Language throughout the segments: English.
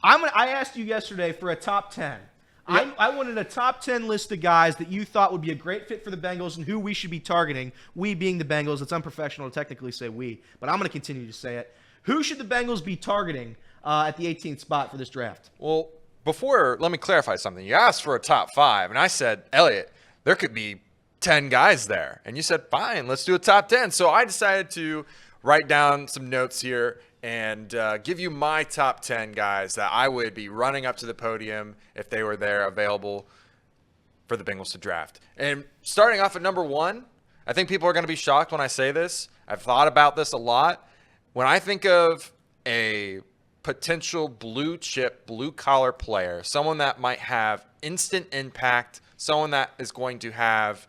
I asked you yesterday for a top 10. Yep. I wanted a top 10 list of guys that you thought would be a great fit for the Bengals and who we should be targeting. We being the Bengals. It's unprofessional to technically say we, but I'm going to continue to say it. Who should the Bengals be targeting at the 18th spot for this draft? Well, let me clarify something. You asked for a top 5, and I said, Elliot, there could be 10 guys there. And you said, fine, let's do a top 10. So I decided to write down some notes here and give you my top 10 guys that I would be running up to the podium if they were there available for the Bengals to draft. And starting off at number 1, I think people are going to be shocked when I say this. I've thought about this a lot. When I think of a potential blue chip, blue collar player, someone that might have instant impact, someone that is going to have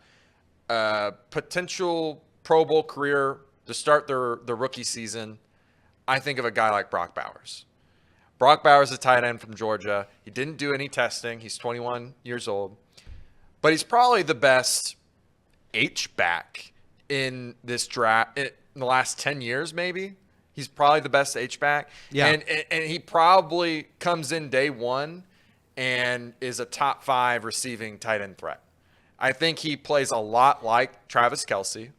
a potential Pro Bowl career to start the rookie season, I think of a guy like Brock Bowers. Brock Bowers is a tight end from Georgia. He didn't do any testing. He's 21 years old. But he's probably the best H-back in this draft in the last 10 years, maybe. He's probably the best H-back. Yeah. And he probably comes in day one and is a top 5 receiving tight end threat. I think he plays a lot like Travis Kelce.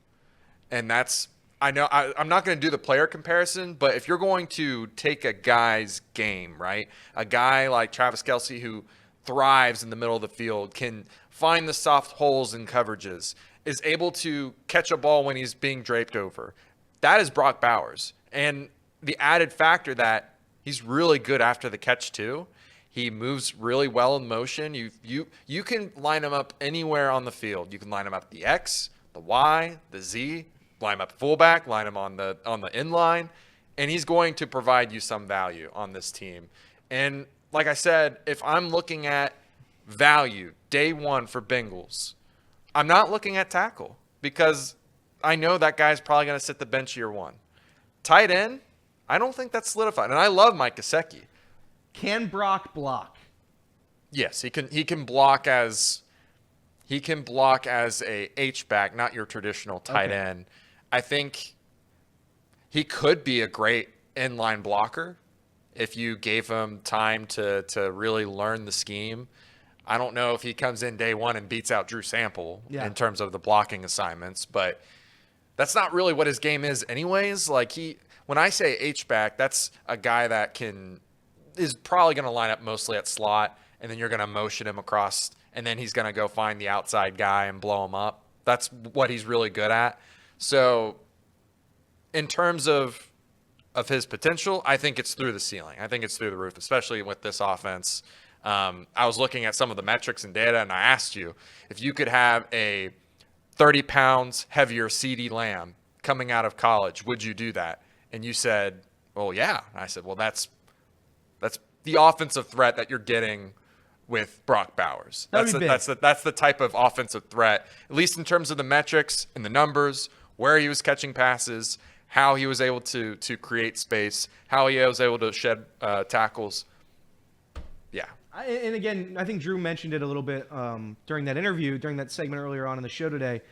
And that's – I know I'm not going to do the player comparison, but if you're going to take a guy's game, right, a guy like Travis Kelce who thrives in the middle of the field, can find the soft holes in coverages, is able to catch a ball when he's being draped over, that is Brock Bowers. And the added factor that he's really good after the catch too. He moves really well in motion. You can line him up anywhere on the field. You can line him up at the X, the Y, the Z. Line him up fullback, line him on the in line, and he's going to provide you some value on this team. And like I said, if I'm looking at value day one for Bengals, I'm not looking at tackle because I know that guy's probably going to sit the bench year one. Tight end, I don't think that's solidified. And I love Mike Gesicki. Can Brock block? Yes, he can block as a H-back, not your traditional tight end. I think he could be a great inline blocker if you gave him time to really learn the scheme. I don't know if he comes in day one and beats out Drew Sample in terms of the blocking assignments, but that's not really what his game is anyways. When I say H-back, that's a guy that is probably going to line up mostly at slot, and then you're going to motion him across, and then he's going to go find the outside guy and blow him up. That's what he's really good at. So in terms of his potential, I think it's through the ceiling. I think it's through the roof, especially with this offense. I was looking at some of the metrics and data, and I asked you if you could have a 30 pounds heavier CeeDee Lamb coming out of college, would you do that? And you said, well, yeah. And I said, well, that's the offensive threat that you're getting with Brock Bowers. That's the type of offensive threat, at least in terms of the metrics and the numbers, where he was catching passes, how he was able to create space, how he was able to shed tackles. Yeah. And again, I think Drew mentioned it a little bit during that segment earlier on in the show today.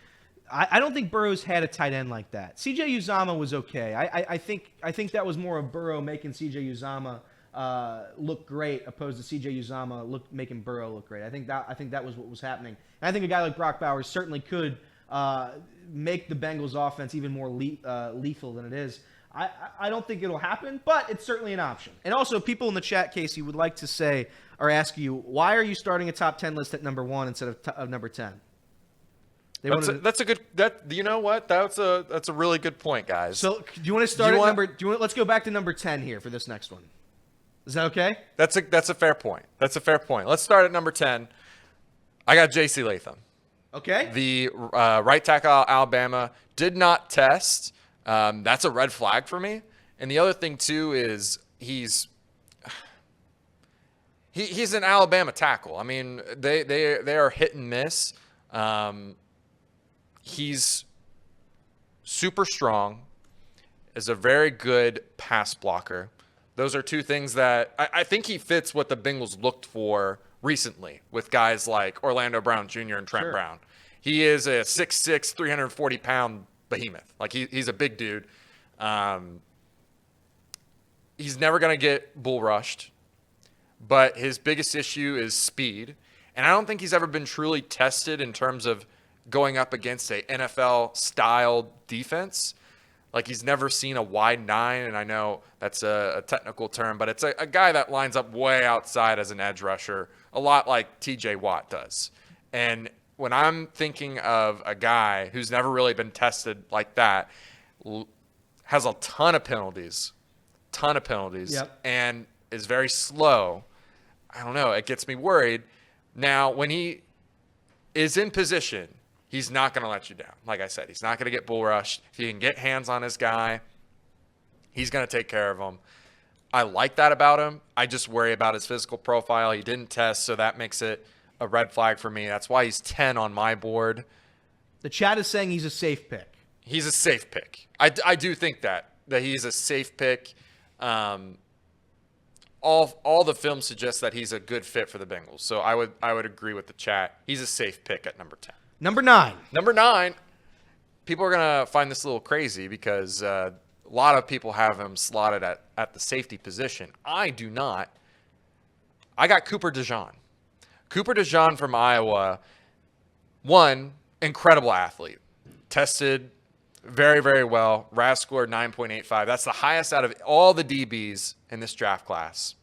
I don't think Burrow's had a tight end like that. C.J. Uzomah was okay. I think that was more of Burrow making C.J. Uzomah look great, opposed to C.J. Uzomah making Burrow look great. I think that was what was happening. And I think a guy like Brock Bowers certainly could make the Bengals offense even more lethal than it is. I don't think it'll happen, but it's certainly an option. And also, people in the chat, Casey, would like to say or ask you, why are you starting a top 10 list at number 1 instead of number 10? That's a good. You know what? That's a really good point, guys. So, do you want to start at number? Let's go back to number 10 here for this next one. Is that okay? That's a fair point. Let's start at number 10. I got JC Latham. Okay. The right tackle Alabama did not test. That's a red flag for me. And the other thing too is he's an Alabama tackle. I mean, they are hit and miss. He's super strong, is a very good pass blocker. Those are two things that I think he fits what the Bengals looked for recently with guys like Orlando Brown Jr. and Trent Brown. He is a 6'6", 340-pound behemoth. He's a big dude. He's never going to get bull rushed. but his biggest issue is speed. And I don't think he's ever been truly tested in terms of going up against a NFL-style defense. Like, he's never seen a wide 9, and I know that's a technical term, but it's a guy that lines up way outside as an edge rusher, a lot like TJ Watt does. And when I'm thinking of a guy who's never really been tested like that, has a ton of penalties, Yep. and is very slow, I don't know, it gets me worried. Now, when he is in position, he's not going to let you down. Like I said, he's not going to get bull rushed. If he can get hands on his guy, he's going to take care of him. I like that about him. I just worry about his physical profile. He didn't test, so that makes it a red flag for me. That's why he's 10 on my board. The chat is saying he's a safe pick. He's a safe pick. I do think that he's a safe pick. All the film suggests that he's a good fit for the Bengals. So I would agree with the chat. He's a safe pick at number 10. Number 9. Number 9. People are gonna find this a little crazy because a lot of people have him slotted at the safety position. I do not. I got Cooper DeJean. Cooper DeJean from Iowa. One, incredible athlete. Tested very, very well. RAS scored 9.85. That's the highest out of all the DBs in this draft class.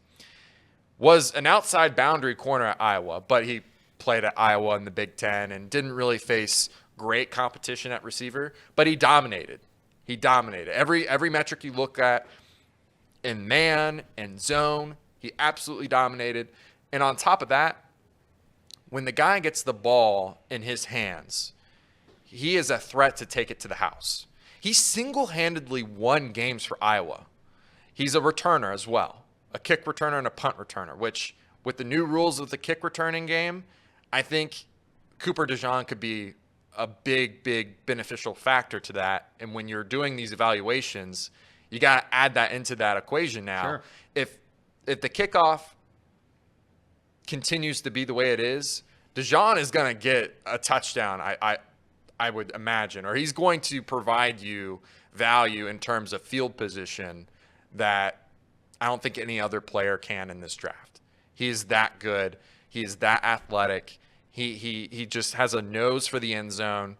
Was an outside boundary corner at Iowa, but he played at Iowa in the Big Ten and didn't really face great competition at receiver, but he dominated. He dominated. Every metric you look at in man and zone, he absolutely dominated. And on top of that, when the guy gets the ball in his hands, he is a threat to take it to the house. He single-handedly won games for Iowa. He's a returner as well, a kick returner and a punt returner, which with the new rules of the kick returning game, I think Cooper DeJean could be a big, big beneficial factor to that. And when you're doing these evaluations, you got to add that into that equation now. Sure. If the kickoff continues to be the way it is, DeJean is going to get a touchdown, I would imagine, or he's going to provide you value in terms of field position that I don't think any other player can in this draft. He is that good. He is that athletic. He just has a nose for the end zone.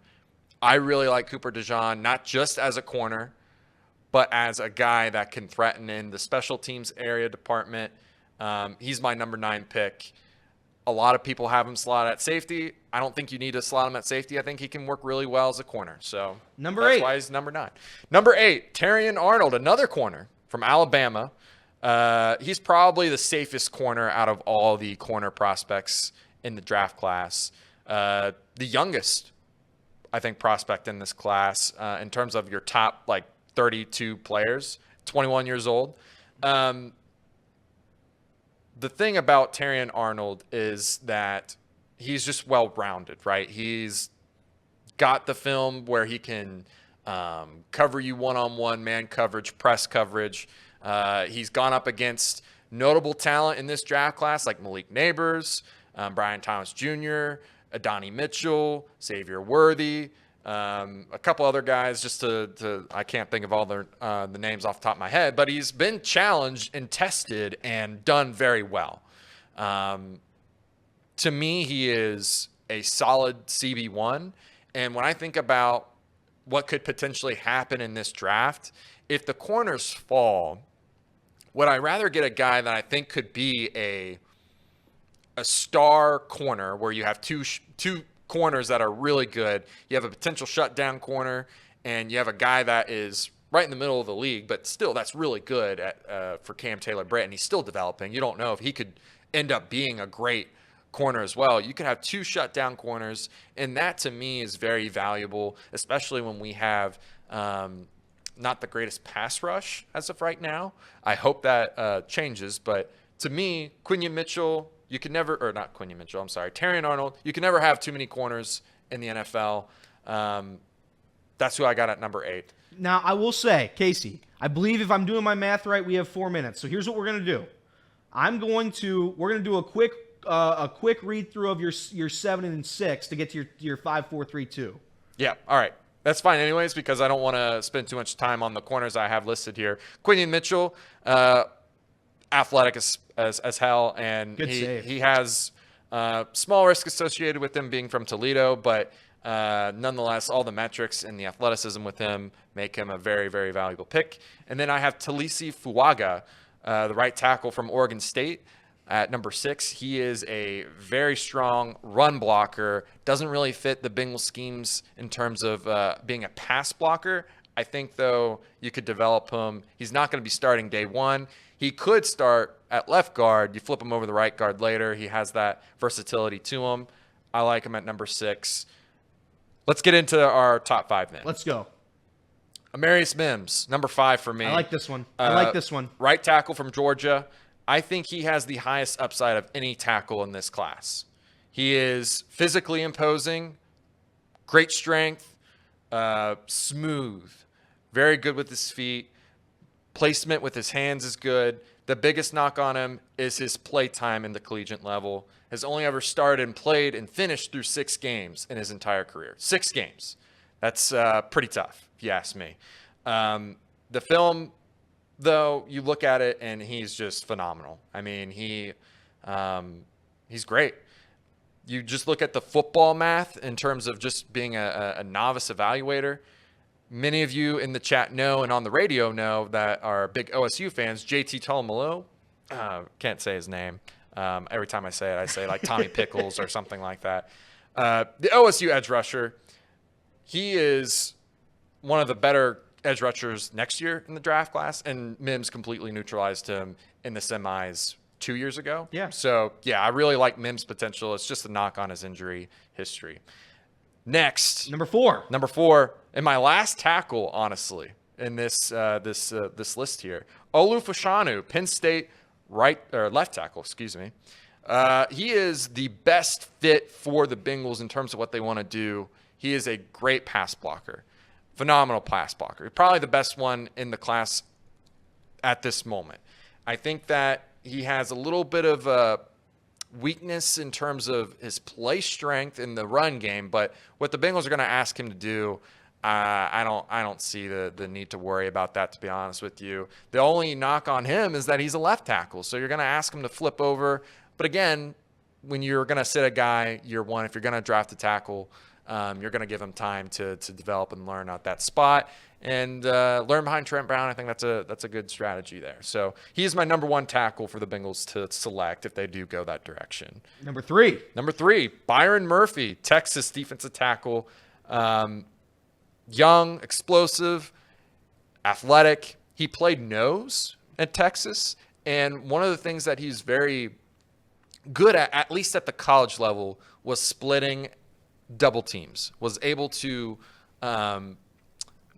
I really like Cooper DeJean, not just as a corner, but as a guy that can threaten in the special teams area department. He's my number 9 pick. A lot of people have him slot at safety. I don't think you need to slot him at safety. I think he can work really well as a corner. So Number 8. That's why he's number 9. Number 8, Terrion Arnold, another corner from Alabama. He's probably the safest corner out of all the corner prospects in the draft class. The youngest, I think, prospect in this class in terms of your top 32 players, 21 years old. The thing about Terrion Arnold is that he's just well-rounded, right? He's got the film where he can cover you one-on-one, man coverage, press coverage. He's gone up against notable talent in this draft class like Malik Neighbors, Brian Thomas Jr., Adonai Mitchell, Xavier Worthy, a couple other guys, just to I can't think of all the names off the top of my head, but he's been challenged and tested and done very well. To me, he is a solid CB1. And when I think about what could potentially happen in this draft, if the corners fall, would I rather get a guy that I think could be a star corner where you have two corners that are really good. You have a potential shutdown corner, and you have a guy that is right in the middle of the league, but still that's really good for Cam Taylor-Britt, and he's still developing. You don't know if he could end up being a great corner as well. You could have 2 shutdown corners, and that to me is very valuable, especially when we have not the greatest pass rush as of right now. I hope that changes, but to me, Quinion Mitchell, you can never, or not Quinion Mitchell, I'm sorry, Terrion Arnold, you can never have too many corners in the NFL. That's who I got at number 8. Now, I will say, Casey, I believe if I'm doing my math right, we have 4 minutes. So here's what we're going to do. We're going to do a quick read through of your 7 and 6 to get to your 5, 4, 3, 2. Yeah, all right. That's fine anyways, because I don't want to spend too much time on the corners I have listed here. Quinion Mitchell, athletic as hell, and Good save. he has small risk associated with him being from Toledo, but nonetheless, all the metrics and the athleticism with him make him a very, very valuable pick. And then I have Talisi Fuaga, the right tackle from Oregon State, at number 6. He is a very strong run blocker. Doesn't really fit the Bengals schemes in terms of being a pass blocker. I think, though, you could develop him. He's not going to be starting day one. He could start at left guard. You flip him over the right guard later. He has that versatility to him. I like him at number 6. Let's get into our top 5 then. Let's go. Amaris Mims, number 5 for me. I like this one. I like this one. Right tackle from Georgia. I think he has the highest upside of any tackle in this class. He is physically imposing, great strength, smooth, very good with his feet. Placement with his hands is good. The biggest knock on him is his play time in the collegiate level. Has only ever started and played and finished through 6 games in his entire career. 6 games. That's pretty tough, if you ask me. The film, though, you look at it and he's just phenomenal. I mean, he's great. You just look at the football math in terms of just being a novice evaluator. Many of you in the chat know and on the radio know that are big OSU fans. JT Tuimoloau, can't say his name. Every time I say it, I say like Tommy Pickles or something like that. The OSU edge rusher, he is one of the better edge rushers next year in the draft class, and Mims completely neutralized him in the semis 2 years ago. Yeah. So, yeah, I really like Mims' potential. It's just a knock on his injury history. Next. Number 4. Number 4, and my last tackle, honestly, in this list here. Olu Fashanu, Penn State left tackle, excuse me. He is the best fit for the Bengals in terms of what they want to do. He is a great pass blocker. Phenomenal pass blocker. Probably the best one in the class at this moment. I think that he has a little bit of a weakness in terms of his play strength in the run game, but what the Bengals are going to ask him to do, I don't see the need to worry about that, to be honest with you. The only knock on him is that he's a left tackle, so you're going to ask him to flip over. But again, when you're going to sit a guy year one, if you're going to draft a tackle, you're going to give him time to develop and learn out that spot and learn behind Trent Brown. I think that's a good strategy there. So he's my number 1 tackle for the Bengals to select if they do go that direction. Number 3. Number 3, Byron Murphy, Texas defensive tackle. Young, explosive, athletic. He played nose at Texas, and one of the things that he's very good at least at the college level, was splitting double teams, was able to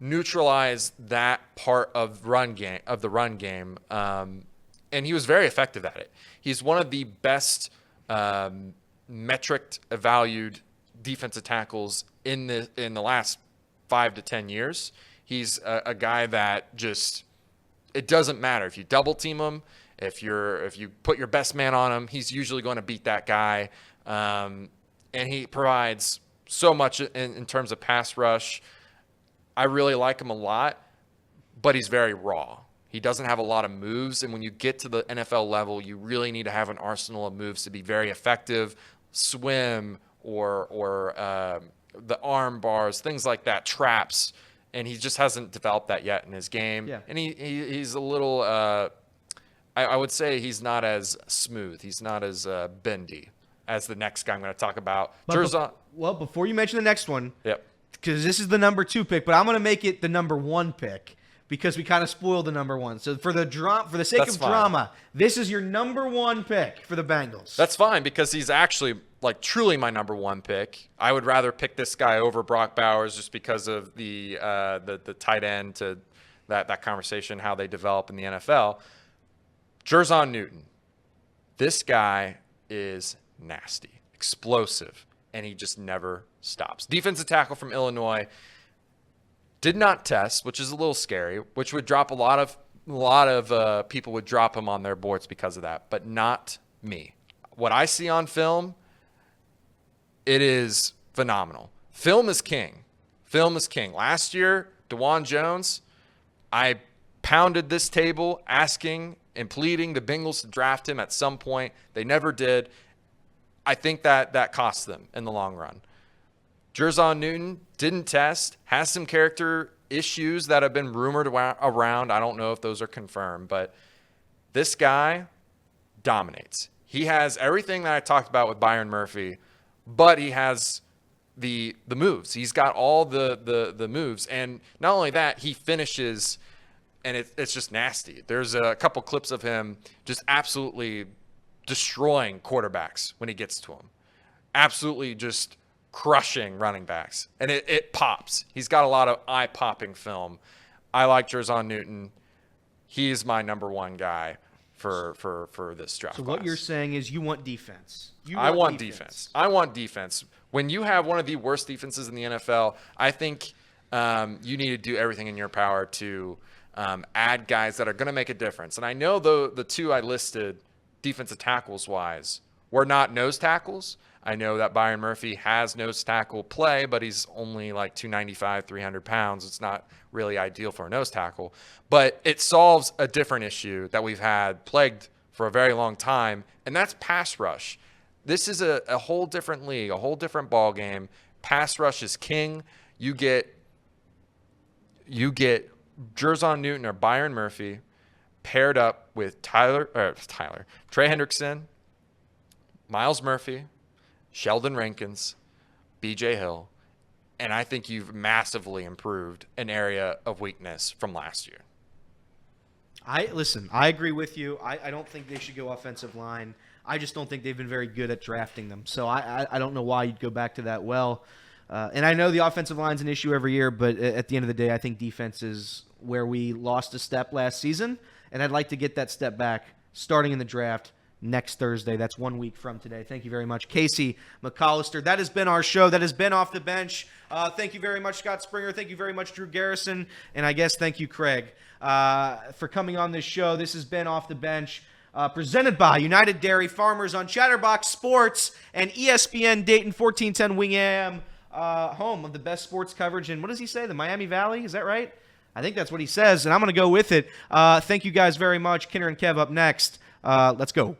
neutralize that part of the run game, and he was very effective at it. He's one of the best metric valued defensive tackles in the last 5 to 10 years. He's a guy that just, it doesn't matter if you double team him, if you put your best man on him, he's usually going to beat that guy. And he provides so much in terms of pass rush. I really like him a lot, but he's very raw. He doesn't have a lot of moves, and when you get to the NFL level, you really need to have an arsenal of moves to be very effective. Swim or the arm bars, things like that, traps, and he just hasn't developed that yet in his game. Yeah. And he's a little, I would say he's not as smooth. He's not as bendy as the next guy I'm going to talk about. Well, before you mention the next one, yep, because this is the number 2 pick, but I'm going to make it the number 1 pick because we kind of spoiled the number 1. So for the sake That's of fine. drama, this is your number 1 pick for the Bengals. That's fine because he's actually like truly my number 1 pick. I would rather pick this guy over Brock Bowers just because of the tight end to that conversation, how they develop in the NFL. Jer'Zhan Newton. This guy is nasty, explosive, and he just never stops. Defensive tackle from Illinois. Did not test, which is a little scary, which would drop a lot of people would drop him on their boards because of that, but not me. What I see on film, it is phenomenal. Film is king. Film is king. Last year, DeJean Jones, I pounded this table asking and pleading the Bengals to draft him at some point. They never did. I think that cost them in the long run. Jer'Zhan Newton didn't test, has some character issues that have been rumored around. I don't know if those are confirmed, but this guy dominates. He has everything that I talked about with Byron Murphy, but he has the moves. He's got all the moves. And not only that, he finishes, and it's just nasty. There's a couple clips of him just absolutely destroying quarterbacks when he gets to them. Absolutely just crushing running backs. And it pops. He's got a lot of eye-popping film. I like Jer'Zhan Newton. He's my number one guy for this draft So class. what you're saying is you want defense. I want defense. I want defense. When you have one of the worst defenses in the NFL, I think you need to do everything in your power to add guys that are going to make a difference. And I know the two I listed, defensive tackles-wise, were not nose tackles. I know that Byron Murphy has nose tackle play, but he's only like 295, 300 pounds. It's not really ideal for a nose tackle. But it solves a different issue that we've had plagued for a very long time, and that's pass rush. This is a whole different league, a whole different ball game. Pass rush is king. You get Jer'Zhan Newton or Byron Murphy paired up with Trey Hendrickson, Miles Murphy, Sheldon Rankins, BJ Hill, and I think you've massively improved an area of weakness from last year. I agree with you. I don't think they should go offensive line. I just don't think they've been very good at drafting them. So I don't know why you'd go back to that well. And I know the offensive line's an issue every year, but at the end of the day, I think defense is where we lost a step last season, and I'd like to get that step back starting in the draft next Thursday. That's 1 week from today. Thank you very much, Casey McAllister. That has been our show. That has been Off the Bench. Thank you very much, Scott Springer. Thank you very much, Drew Garrison. And I guess thank you, Craig, for coming on this show. This has been Off the Bench, presented by United Dairy Farmers on Chatterbox Sports and ESPN Dayton 1410 Wing AM, home of the best sports coverage in, what does he say, the Miami Valley? Is that right? I think that's what he says, and I'm going to go with it. Thank you guys very much. Kinner and Kev up next. Let's go.